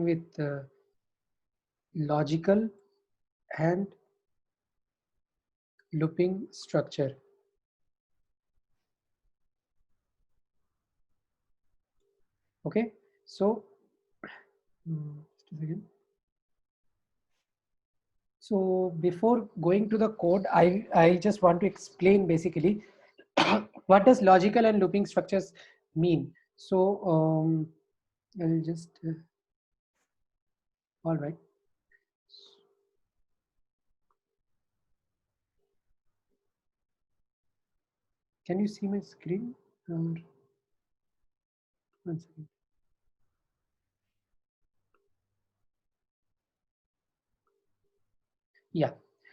with logical and looping structure. Okay, so just a second. So before going to the code, I just want to explain basically what does logical and looping structures mean. So I'll just all right. Can you see my screen? One second. Yeah.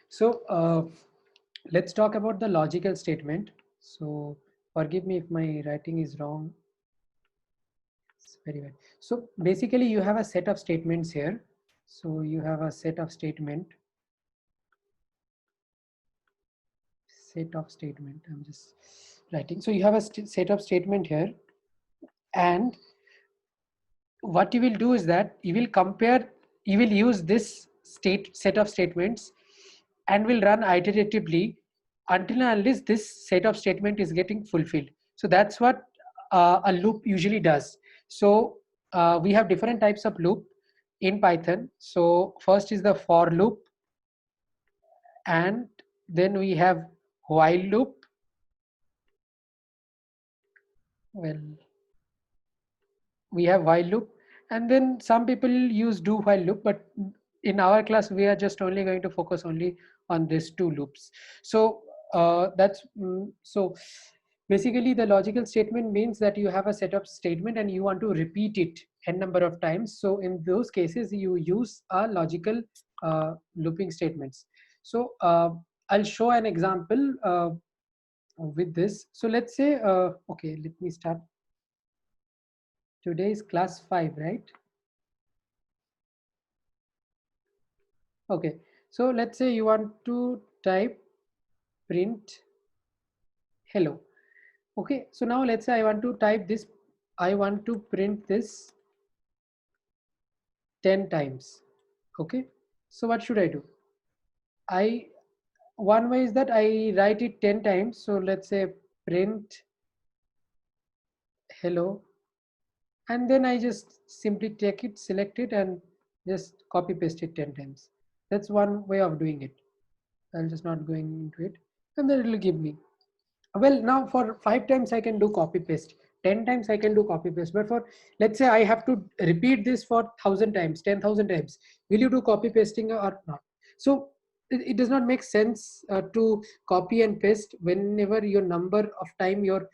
So let's talk about the logical statement. So forgive me if my writing is wrong. It's very well. So basically you have a set of statements here. So you have a set of statement. I'm just writing. So you have a set of statement here, and what you will do is that you will use this set of statements and will run iteratively until and unless this set of statement is getting fulfilled. So that's what a loop usually does. So we have different types of loop in Python. So first is the for loop, and then we have while loop. Well, we have while loop, and then some people use do while loop, but in our class we are just only going to focus only on these two loops. So so basically the logical statement means that you have a set of statement and you want to repeat it n number of times. So in those cases you use a logical looping statements. So I'll show an example with this. So let's say okay, let me start. Today is class 5, right? Okay, so let's say you want to type print hello. Okay, so now let's say I want to type this, I want to print this 10 times. Okay, so what should I do? One way is that I write it 10 times. So let's say print hello, and then I just simply take it, select it, and just copy paste it 10 times. That's one way of doing it. I'll just not going into it, and then it will give me. Well, now for 5 times I can do copy paste, 10 times I can do copy paste, but for, let's say I have to repeat this for 1,000 times, 10,000 times, will you do copy pasting or not? So it does not make sense to copy and paste whenever your number of time your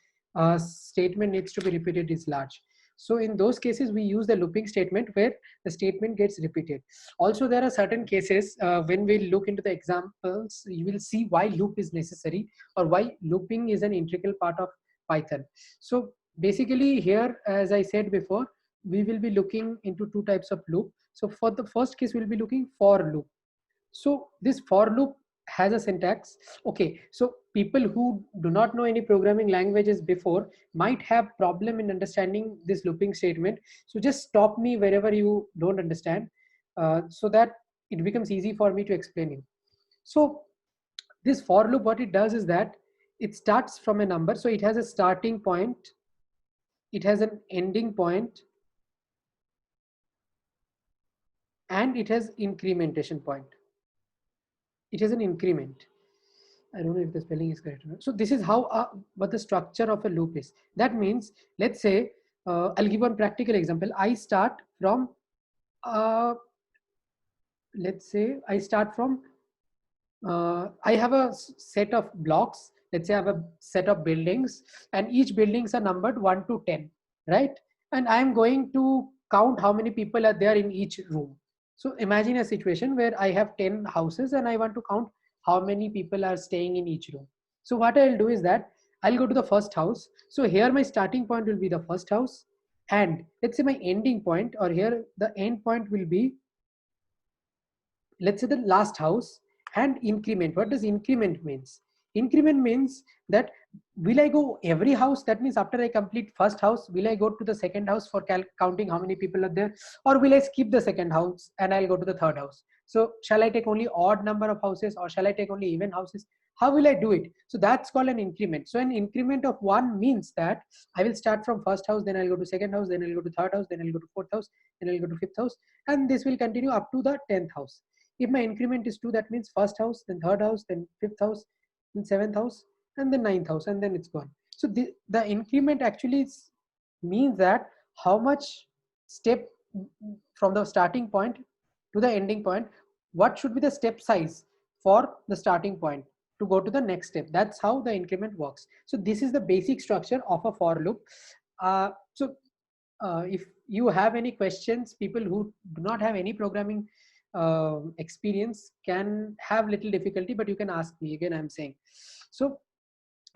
statement needs to be repeated is large. So in those cases we use the looping statement where the statement gets repeated. Also there are certain cases when we look into the examples, you will see why loop is necessary or why looping is an integral part of Python. So basically here, as I said before, we will be looking into two types of loop. So for the first case, we'll be looking for loop. So this for loop has a syntax. Okay, so people who do not know any programming languages before might have problem in understanding this looping statement. So just stop me wherever you don't understand, so that it becomes easy for me to explain you. So this for loop, what it does is that it starts from a number. So it has a starting point, it has an ending point, and it has incrementation point. It has an increment. I don't know if the spelling is correct or not. So this is how what the structure of a loop is. That means, let's say, I'll give one practical example. I start from, let's say I start from, I have a set of blocks. Let's say I have a set of buildings, and each buildings are numbered 1 to 10, right? And I'm going to count how many people are there in each room. So imagine a situation where I have 10 houses and I want to count how many people are staying in each room. So what I'll do is that I'll go to the first house. So here my starting point will be the first house, and let's say my ending point, or here the end point will be, let's say, the last house. And increment, what does increment means? Increment means that will I go every house? That means after I complete first house, will I go to the second house for counting how many people are there, or will I skip the second house and I'll go to the third house? So shall I take only odd number of houses, or shall I take only even houses? How will I do it? So that's called an increment. So an increment of 1 means that I will start from first house, then I'll go to second house, then I'll go to third house, then I'll go to fourth house, then I'll go to fifth house, and this will continue up to the 10th house. If my increment is 2, that means first house, then third house, then fifth house, then seventh house, and then ninth house, and then it's gone. So the increment actually means that how much step from the starting point to the ending point, what should be the step size for the starting point to go to the next step. That's how the increment works. So this is the basic structure of a for loop. If you have any questions, people who do not have any programming experience can have little difficulty, but you can ask me again, I'm saying. So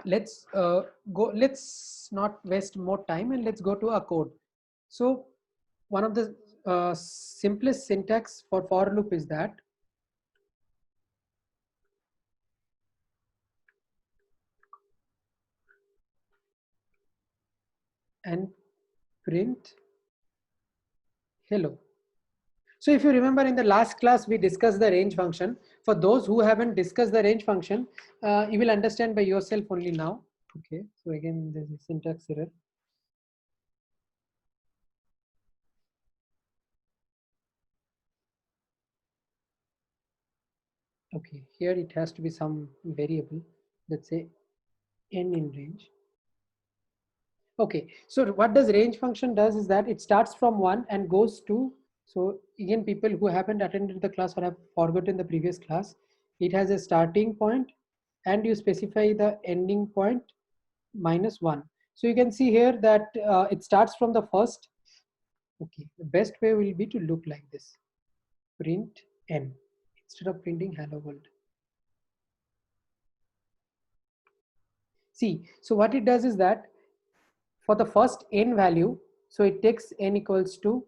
let's go, let's not waste more time, and let's go to a code. So one of the simplest syntax for loop is that and print hello. So if you remember, in the last class we discussed the range function. For those who haven't discussed the range function, you will understand by yourself only now. Okay, so again there's a syntax error. Okay, here it has to be some variable, let's say n in range. Okay, so what does range function does is that it starts from 1 and goes to, so again, people who haven't attended the class or have forgotten the previous class, it has a starting point and you specify the ending point -1. So you can see here that it starts from the first. Okay, the best way will be to look like this: print n instead of printing hello world. See, so what it does is that for the first n value, so it takes n equals to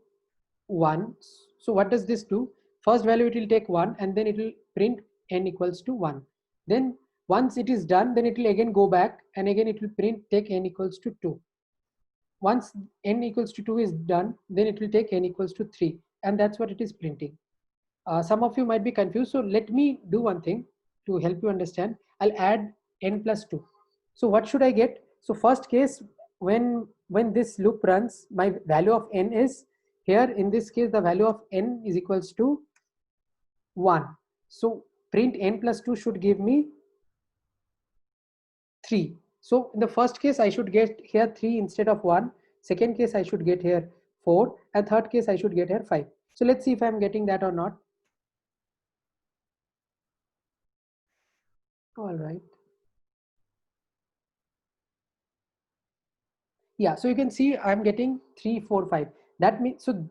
1. So what does this do? First value it will take 1 and then it will print n equals to 1. Then once it is done, then it will again go back and again it will print take n equals to 2. Once n equals to 2 is done, then it will take n equals to 3, and that's what it is printing. Some of you might be confused, so let me do one thing to help you understand. I'll add n plus 2. So what should I get? So first case, when this loop runs, my value of n is here. In this case, the value of n is equals to 1. So print n plus 2 should give me 3. So in the first case, I should get here 3 instead of 1. Second case, I should get here 4. And third case, I should get here 5. So let's see if I'm getting that or not. All right. Yeah, so you can see I'm getting 3, 4, 5. That means, so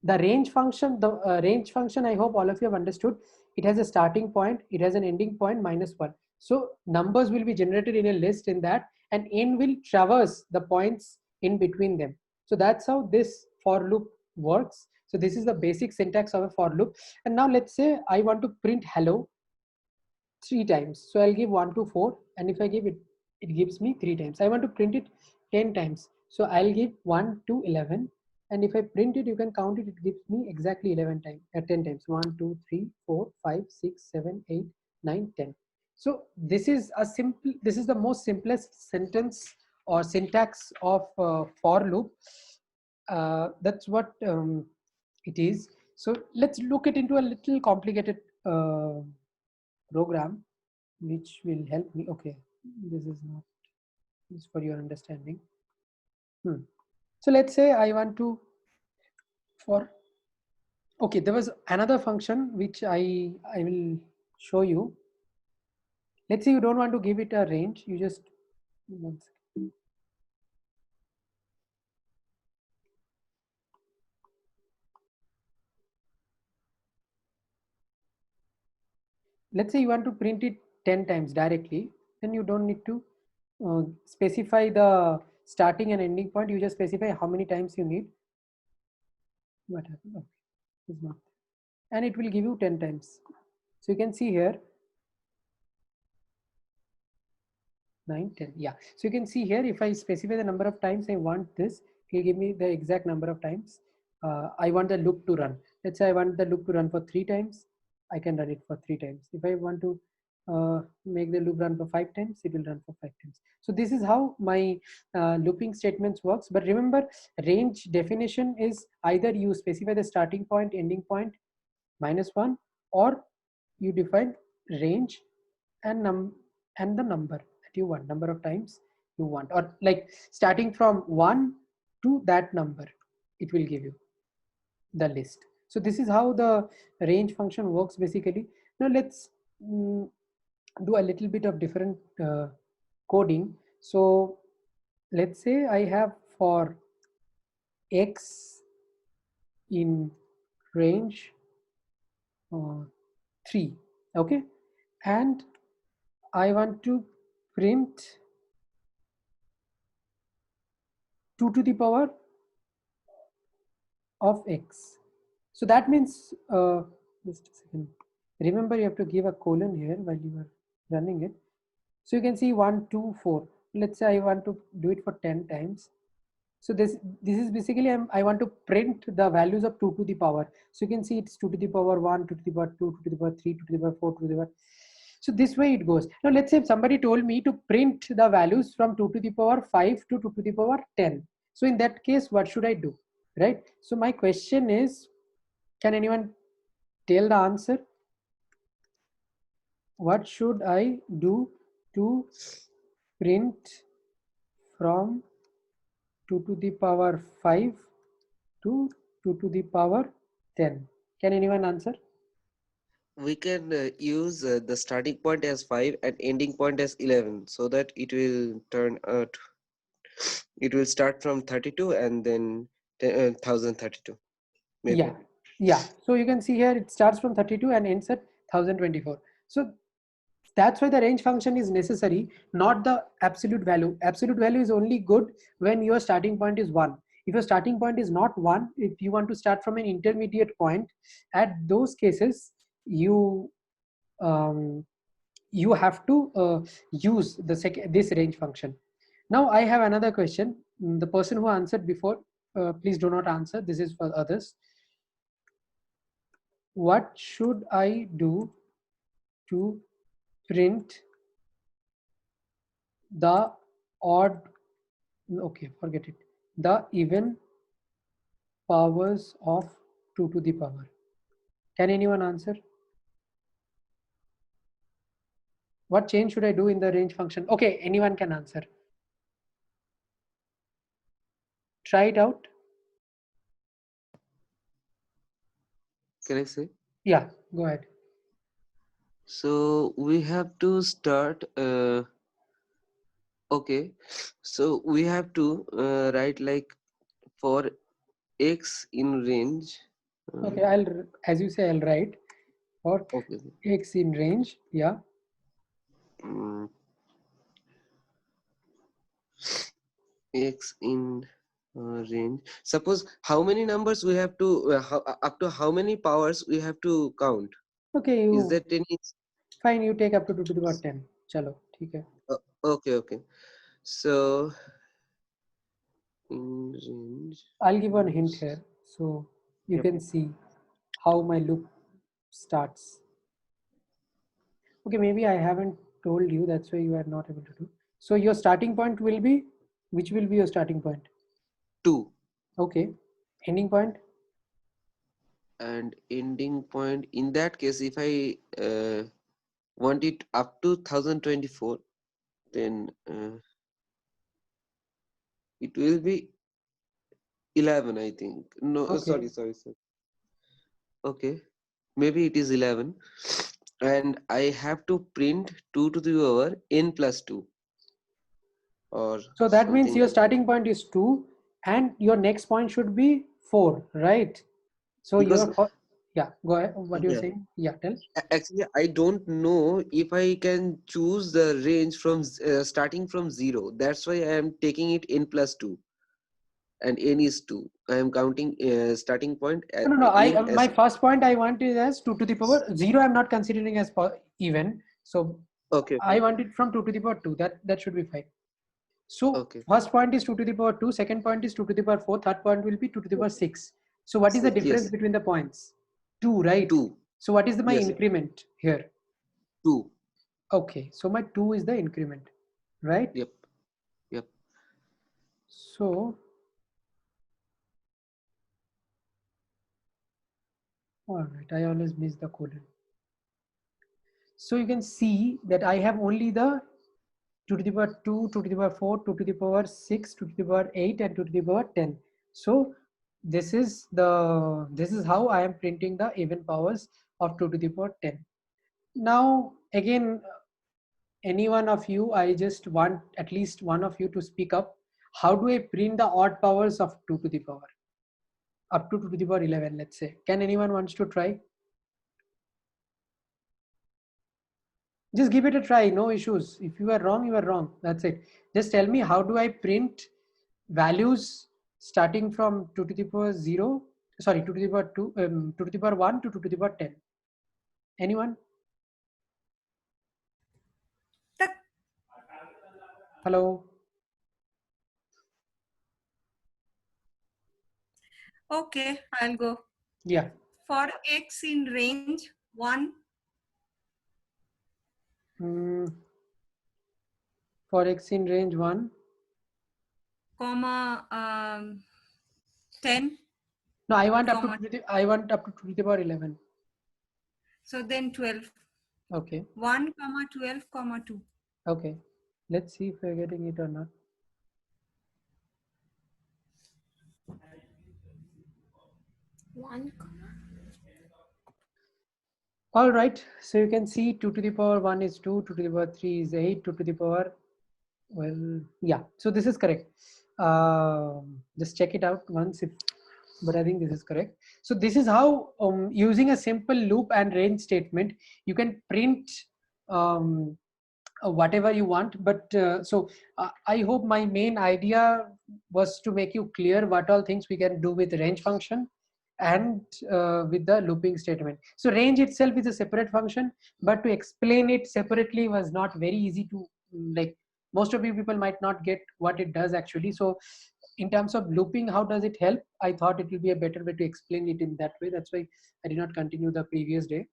the range function, I hope all of you have understood. It has a starting point, it has an ending point -1. So numbers will be generated in a list in that, and n will traverse the points in between them. So that's how this for loop works. So this is the basic syntax of a for loop. And now let's say I want to print hello 3 times. So I'll give 1 to 4, and if I give it, it gives me 3 times. I want to print it 10 times. So I'll give 1 to 11, and if I print it, you can count it, it gives me exactly 11 times, 10 times. 1, 2, 3, 4, 5, 6, 7, 8, 9, 10. So this is this is the most simplest sentence or syntax of for loop. That's what it is. So let's look it into a little complicated program which will help me. Okay, this is not, this for your understanding. So let's say I want to for, okay, there was another function which I will show you. Let's say you don't want to give it a range, you just, one second. Let's say you want to print it 10 times directly, then you don't need to specify the starting and ending point. You just specify how many times you need. What happened? Okay, it's not, and it will give you 10 times. So you can see here 9, 10. Yeah. So you can see here, if I specify the number of times I want this, it will give me the exact number of times I want the loop to run. Let's say I want the loop to run for 3 times. I can run it for 3 times. If I want to make the loop run for 5 times, it will run for 5 times. So this is how my looping statements works. But remember, range definition is either you specify the starting point, ending point, -1, or you define range and the number that you want, number of times you want, or like starting from 1 to that number, it will give you the list. So this is how the range function works basically. Now let's do a little bit of different coding. So let's say I have for x in range 3, okay, and I want to print 2 to the power of x. So that means, just a second. Remember, you have to give a colon here while you are running it. So you can see 1, 2, 4. Let's say I want to do it for 10 times. So this is basically I want to print the values of 2 to the power. So you can see it's 2 to the power 1, 2 to the power 2, 2 to the power 3, 2 to the power 4, 2 to the power. So this way it goes. Now let's say if somebody told me to print the values from 2 to the power 5 to 2 to the power 10. So in that case, what should I do? Right? So my question is, can anyone tell the answer? What should I do to print from 2 to the power 5 to 2 to the power 10? Can anyone answer? We can use the starting point as 5 and ending point as 11, so that it will turn out, it will start from 32 and then 1032 maybe. Yeah. So you can see here it starts from 32 and ends at 1024. So that's why the range function is necessary, not the absolute value. Absolute value is only good when your starting point is 1. If your starting point is not 1, if you want to start from an intermediate point, at those cases you um, you have to use this range function. Now I have another question. The person who answered before, please do not answer. This is for others. What should I do to print the odd, okay, forget it, the even powers of 2 to the power? Can anyone answer? What change should I do in the range function? Okay, anyone can answer. Try it out. Can I say? Yeah, go ahead. So we have to start. Okay, so we have to write like for x in range. Okay, as you say, I'll write for Okay. x in range. Yeah. mm, X in range. Suppose how many numbers we have to, up to how many powers we have to count? Okay, Is you that any? fine. You take up to 2 to the power 10. Chalo, ठीक है. Okay, okay. So in range. I'll give one hint here, so you Yep. can see how my loop starts. Okay, maybe I haven't told you, that's why you are not able to do. So your starting point will be, which will be your starting point? 2. Okay, ending point? And ending point, in that case, if I want it up to 1024, then it will be 11, I think. No, Okay, sorry. Okay, maybe it is 11. And I have to print 2 to the power n plus 2 or so that means something your like that. starting point is 2 and your next point should be 4, right? So Because your, yeah, go ahead, what you're yeah, saying? Yeah, tell. actually I don't know if I can choose the range from starting from 0. That's why I am taking it n plus 2 and n is 2. I am counting starting point No. I n my as first point I want is as 2 to the power 0. I'm not considering as even. So Okay. I want it from 2 to the power 2. That should be fine. So Okay. first point is 2 to the power 2, second point is 2 to the power 4, third point will be 2 to the power 6. So what is the difference Yes. between the points? 2, right? 2. So what is my Yes. increment here? 2. Okay, so my 2 is the increment, right? Yep. Yep. So, all right, I always miss the colon. So you can see that I have only the 2 to the power 2, 2 to the power 4, 2 to the power 6, 2 to the power 8, and 2 to the power 10. So this is how I am printing the even powers of 2 to the power 10. Now again, any one of you, I just want at least one of you to speak up. How do I print the odd powers of 2 to the power up to 2 to the power 11? Let's say, can anyone wants to try? Just give it a try, no issues. If you are wrong, you are wrong. That's it. Just tell me, how do I print values starting from 2 to the power 0, sorry, 2 to the power 2, 2 to the power 1 to 2 to the power 10? Anyone? Hello? Okay, I'll go. Yeah. For x in range 1, For x in range 1, comma 10. no, I want up to Comma. 2 to the, I want up to 2 to the power 11. So then 12. Okay. 1, comma 12, comma 2. Okay. Let's see if we're getting it or not. All right. So you can see 2 to the power 1 is 2, 2 to the power 3 is 8, 2 to the power, well, yeah. So this is correct. Just check it out once, but I think this is correct. So this is how, using a simple loop and range statement, you can print whatever you want. But I hope my main idea was to make you clear what all things we can do with range function and with the looping statement. So range itself is a separate function, but to explain it separately was not very easy to, like, most of you people might not get what it does actually. So in terms of looping, how does it help? I thought it will be a better way to explain it in that way. That's why I did not continue the previous day.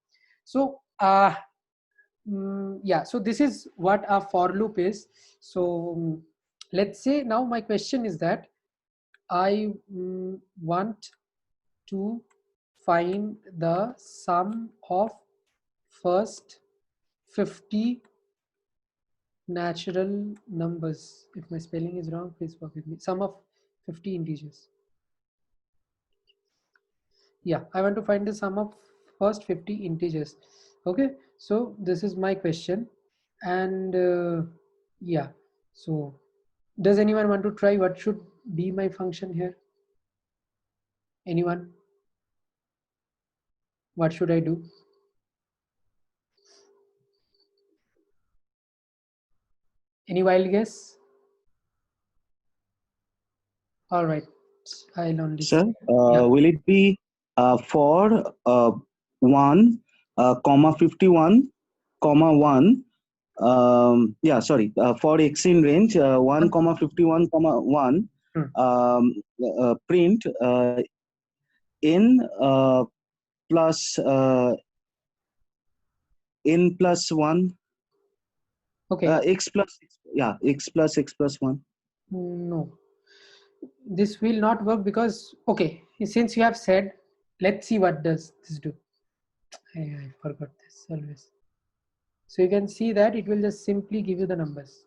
So yeah, so this is what a for loop is. So let's say now my question is that I want to find the sum of first 50 natural numbers. If my spelling is wrong, please forgive me. Sum of 50 integers. Yeah, I want to find the sum of first 50 integers. Okay, so this is my question. And yeah, so does anyone want to try what should be my function here? Anyone? What should I do? Any wild guess? All right, I'll only Sir, yeah. will it be for 1, comma 51, comma 1? Yeah, sorry. For x in range 1, comma 51, comma 1. Print n plus n plus 1. Okay. X plus, yeah, x plus 1. No, this will not work because, okay, since you have said, let's see what does this do. I forgot this always. So you can see that it will just simply give you the numbers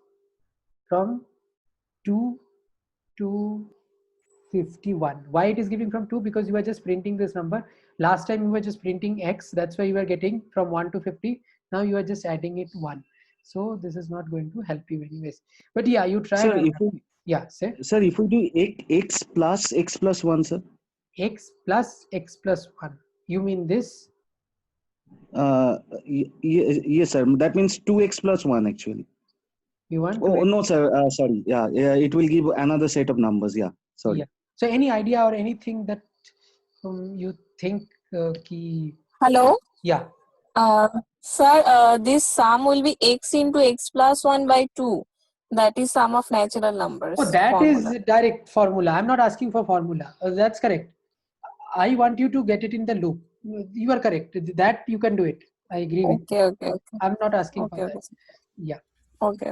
from 2 to 51. Why it is giving from 2? Because you are just printing this number. Last time you were just printing x, that's why you are getting from 1 to 50. Now you are just adding it 1. So this is not going to help you anyways. But yeah, you try. Sir, if we, yeah, say. Sir, if we do x plus 1, sir. X plus 1. You mean this? Yes, sir. That means 2x plus 1 actually. You want? Oh, no, sir. Sorry. Yeah, it will give another set of numbers. Yeah, sorry. Yeah. So any idea or anything that you think? Hello? Yeah. Sir, this sum will be x into x plus 1 by 2. That is sum of natural numbers. Oh, that formula. is direct formula. I'm not asking for formula. That's correct. I want you to get it in the loop. You are correct. That you can do it. I agree with you. Okay. I'm not asking for Okay. that. Yeah. Okay.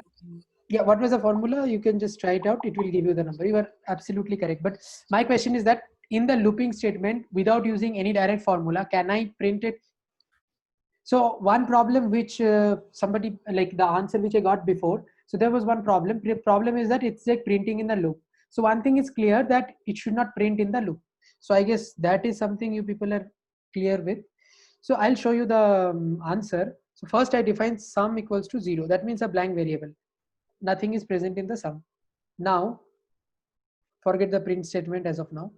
Yeah. What was the formula? You can just try it out. It will give you the number. You are absolutely correct. But my question is that in the looping statement, without using any direct formula, can I print it? So one problem which somebody, like the answer which I got before. So there was one problem. The problem is that it's like printing in the loop. So one thing is clear, that it should not print in the loop. So I guess that is something you people are clear with. So I'll show you the answer. So first I define sum equals to 0. That means a blank variable. Nothing is present in the sum. Now forget the print statement as of now.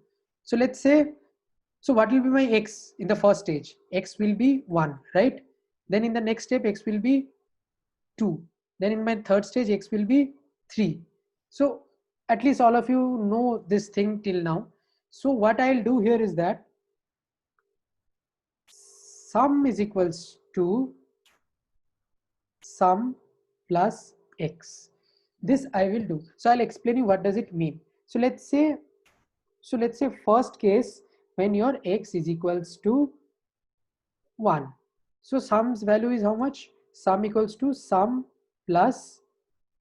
So let's say, so what will be my x in the first stage? X will be 1, right? Then in the next step, x will be 2. Then in my third stage, x will be 3. So at least all of you know this thing till now. So what I'll do here is that sum is equals to sum plus x. This I will do. So I'll explain you what does it mean. So let's say first case, when your x is equals to 1. So sum's value is how much? Sum equals to sum plus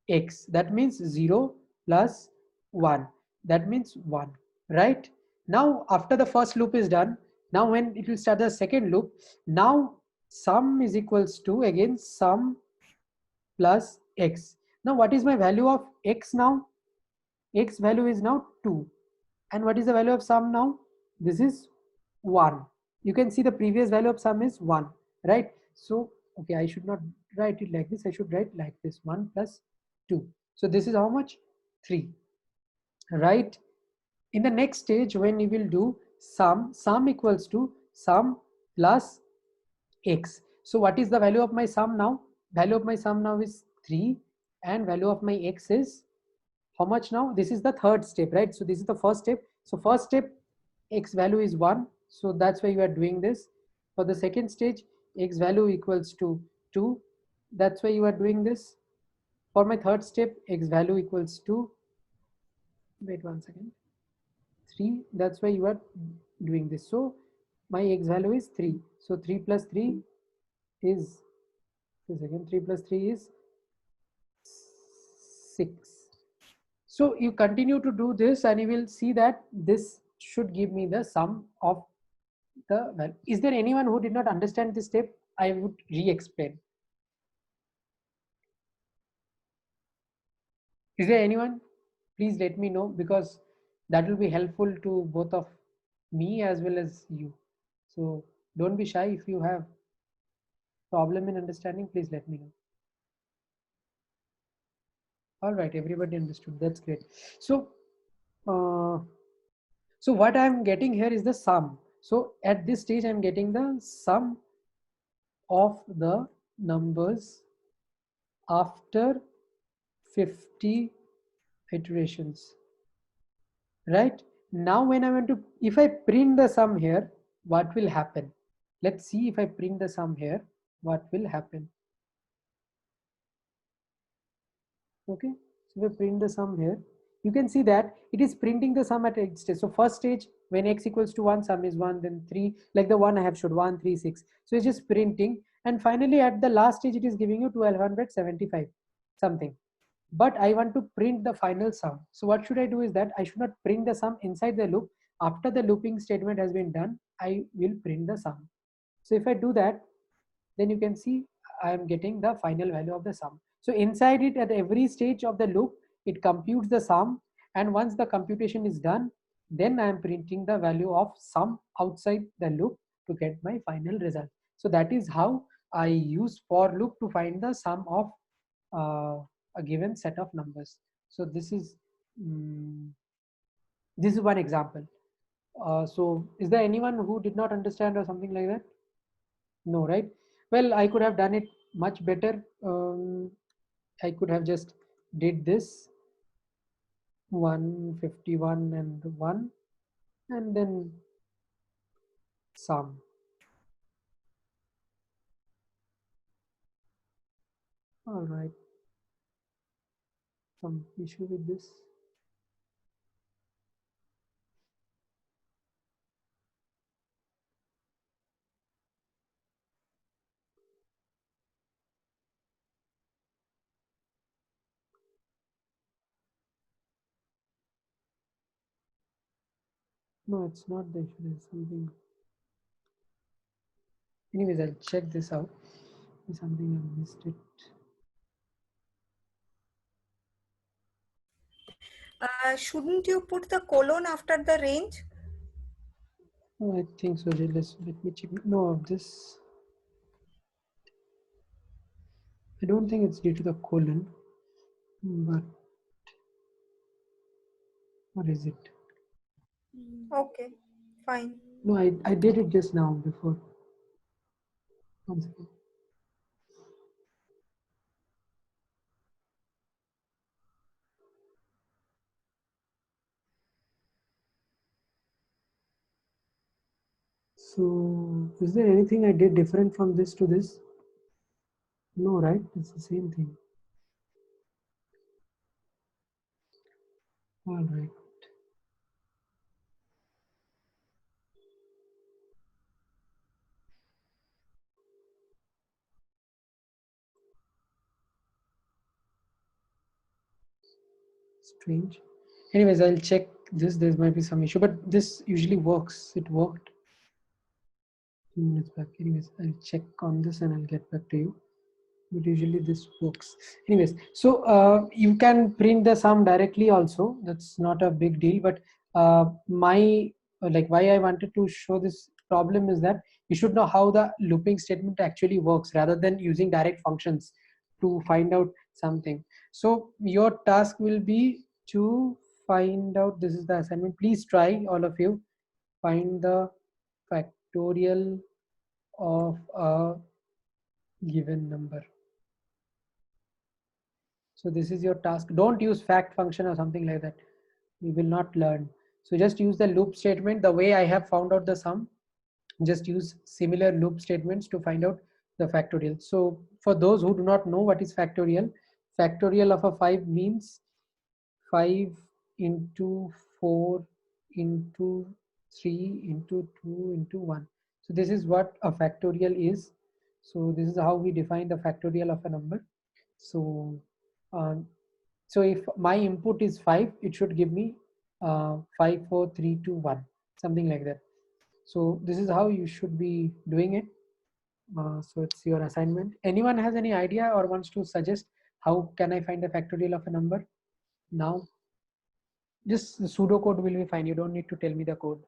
x. That means 0 plus 1. That means 1, right? Now after the first loop is done, now when it will start the second loop, now sum is equals to again sum plus x. Now what is my value of x now? X value is now 2. And what is the value of sum now? This is 1. You can see the previous value of sum is 1, right? So, okay, I should not write it like this. I should write like this, 1 plus 2. So this is how much? 3, right? In the next stage, when you will do sum equals to sum plus x. So what is the value of my sum now? Value of my sum now is 3, and value of my x is how much now? This is the third step, right? So this is the first step. So first step, x value is 1. So that's why you are doing this. For the second stage, x value equals to 2. That's why you are doing this. For my third step, x value equals to, wait one second, 3. That's why you are doing this. So my x value is 3. So 3 plus 3 is, again 3 plus 3 is 6. So you continue to do this and you will see that this should give me the sum of the value. Is there anyone who did not understand this step? I would re-explain. Is there anyone? Please let me know, because that will be helpful to both of me as well as you. So don't be shy. If you have problem in understanding, please let me know. All right, everybody understood. That's great. So so what I'm getting here is the sum. So at this stage, I'm getting the sum of the numbers after 50 iterations, right? Now when I want to, if I print the sum here, what will happen? Let's see. If I print the sum here, what will happen? Okay, so if I print the sum here, you can see that it is printing the sum at each stage. So first stage, when x equals to 1, sum is 1, then 3, like the one I have showed, 1 3 6. So it's just printing, and finally at the last stage it is giving you 1275 something. But I want to print the final sum. So what should I do is that I should not print the sum inside the loop. After the looping statement has been done, I will print the sum. So if I do that, then you can see I am getting the final value of the sum. So inside it, at every stage of the loop, it computes the sum, and once the computation is done, then I am printing the value of sum outside the loop to get my final result. So that is how I use for loop to find the sum of a given set of numbers. So this is one example. So is there anyone who did not understand or something like that? No, right? Well, I could have done it much better. I could have just did this 151 and 1, and then sum. All right. Some issue with this. No, it's not the issue. There's something. Anyways, I'll check this out. There's something I missed it. Shouldn't you put the colon after the range? Oh, I think so. Let me check. No, this. I don't think it's due to the colon, but what is it? Okay, fine. No, I did it just now before. One second. So, is there anything I did different from this to this? No, right? It's the same thing. All right. Strange. Anyways, I'll check this. There might be some issue, but this usually works. It worked a few minutes back. Anyways, I'll check on this and I'll get back to you. But usually this works. Anyways, so you can print the sum directly also. That's not a big deal. But my like why I wanted to show this problem is that you should know how the looping statement actually works rather than using direct functions to find out something. So your task will be to find out. This is the assignment. Please try, all of you, find the factorial of a given number. So this is your task. Don't use fact function or something like that. You will not learn. So just use the loop statement. The way I have found out the sum, just use similar loop statements to find out the factorial. So for those who do not know what is factorial, factorial of a 5 means 5 into 4 into 3 into 2 into 1. So this is what a factorial is. So this is how we define the factorial of a number. So um, so if my input is 5, it should give me 5, 4, 3, 2, 1, something like that. So this is how you should be doing it. So it's your assignment. Anyone has any idea or wants to suggest how can I find the factorial of a number now? Just the pseudocode will be fine. You don't need to tell me the code.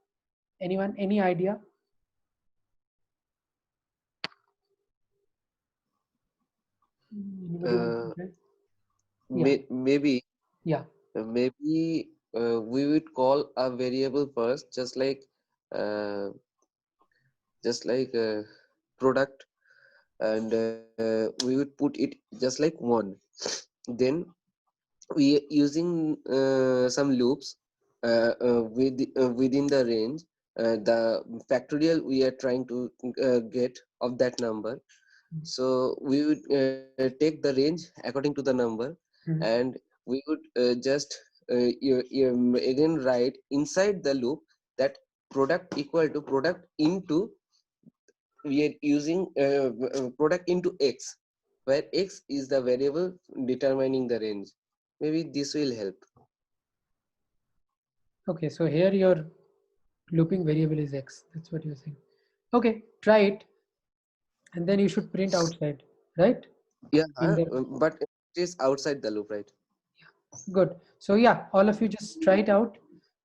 Anyone, any idea? Anybody wants to try? Yeah. Maybe Yeah. maybe we would call a variable first, uh, just like product, and we would put it just like 1. Then we using some loops within the range, the factorial we are trying to get of that number. So we would take the range according to the number, and we would just again write inside the loop that product equal to product into, we are using product into x, where x is the variable determining the range. Maybe this will help. Okay, so here your looping variable is x. That's what you're saying. Okay, try it. And then you should print outside, right? Yeah, In the, but it is outside the loop, right? good. So yeah, all of you just try it out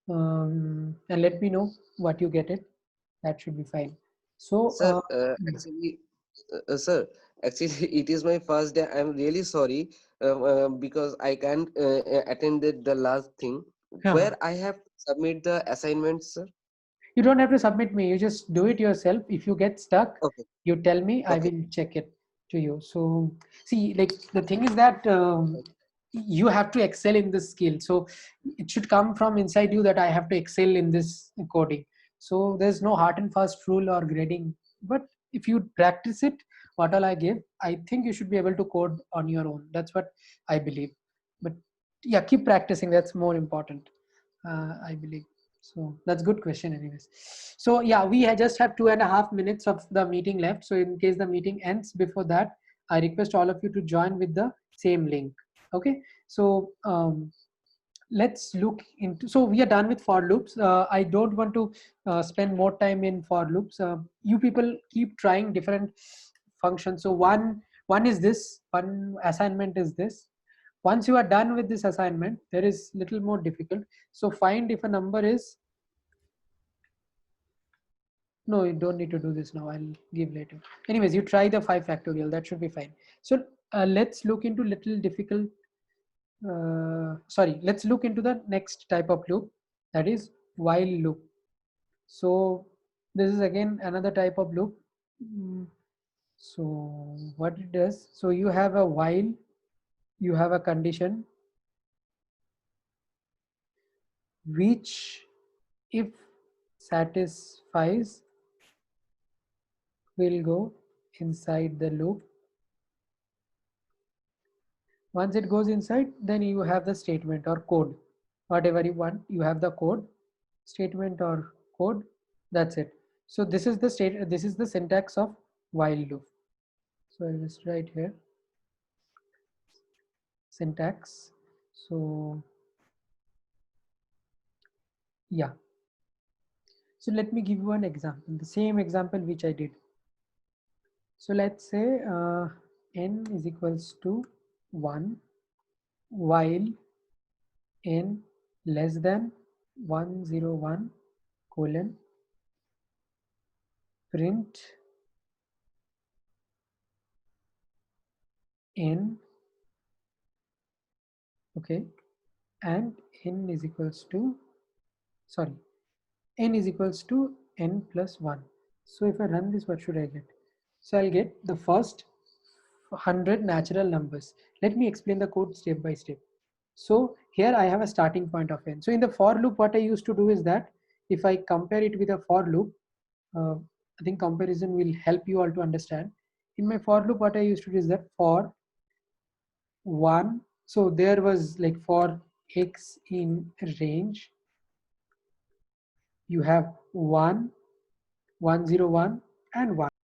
and let me know what you get it. That should be fine. So Sir, yeah. actually, sir, actually, it is my first day. I'm really sorry because I can't attend the last thing. Where I have to submit the assignments, sir? You don't have to submit me. You just do it yourself. If you get stuck, Okay. you tell me. I Okay. will check it to you. So see, like the thing is that you have to excel in this skill. So it should come from inside you that I have to excel in this coding. So there's no hard and fast rule or grading. But if you practice it what all I give, I think you should be able to code on your own. That's what I believe. But yeah, keep practicing. That's more important, I believe. So that's good question anyways. So yeah, we just have 2.5 minutes of the meeting left. So in case the meeting ends before that, I request all of you to join with the same link. Okay. So let's look into, so we are done with for loops. I don't want to spend more time in for loops. You people keep trying different functions. So one is this, one assignment is this. Once you are done with this assignment, there is little more difficult. So find if a number is, no, you don't need to do this now, I'll give later. Anyways, you try the 5 factorial, that should be fine. So let's look into little difficult, sorry, let's look into the next type of loop, that is while loop. So this is again another type of loop. So what it does, so you have a while, you have a condition which if satisfies will go inside the loop. Once it goes inside, then you have the statement or code, whatever you want. You have the code, statement or code, that's it. So this is the state, this is the syntax of while loop. So I'll just write here syntax. So yeah, so let me give you an example, the same example which I did. So let's say n is equals to 1 while n less than 101 colon print n, okay, and n is equals to, sorry, n is equals to n plus 1. So if I run this, what should I get? So I'll get the first 100 natural numbers. Let me explain the code step by step. So here I have a starting point of n. So in the for loop, what I used to do is that if I compare it with a for loop, I think comparison will help you all to understand. In my for loop, what I used to do is that for 1, so there was like for x in range, you have 1, 101 and 1.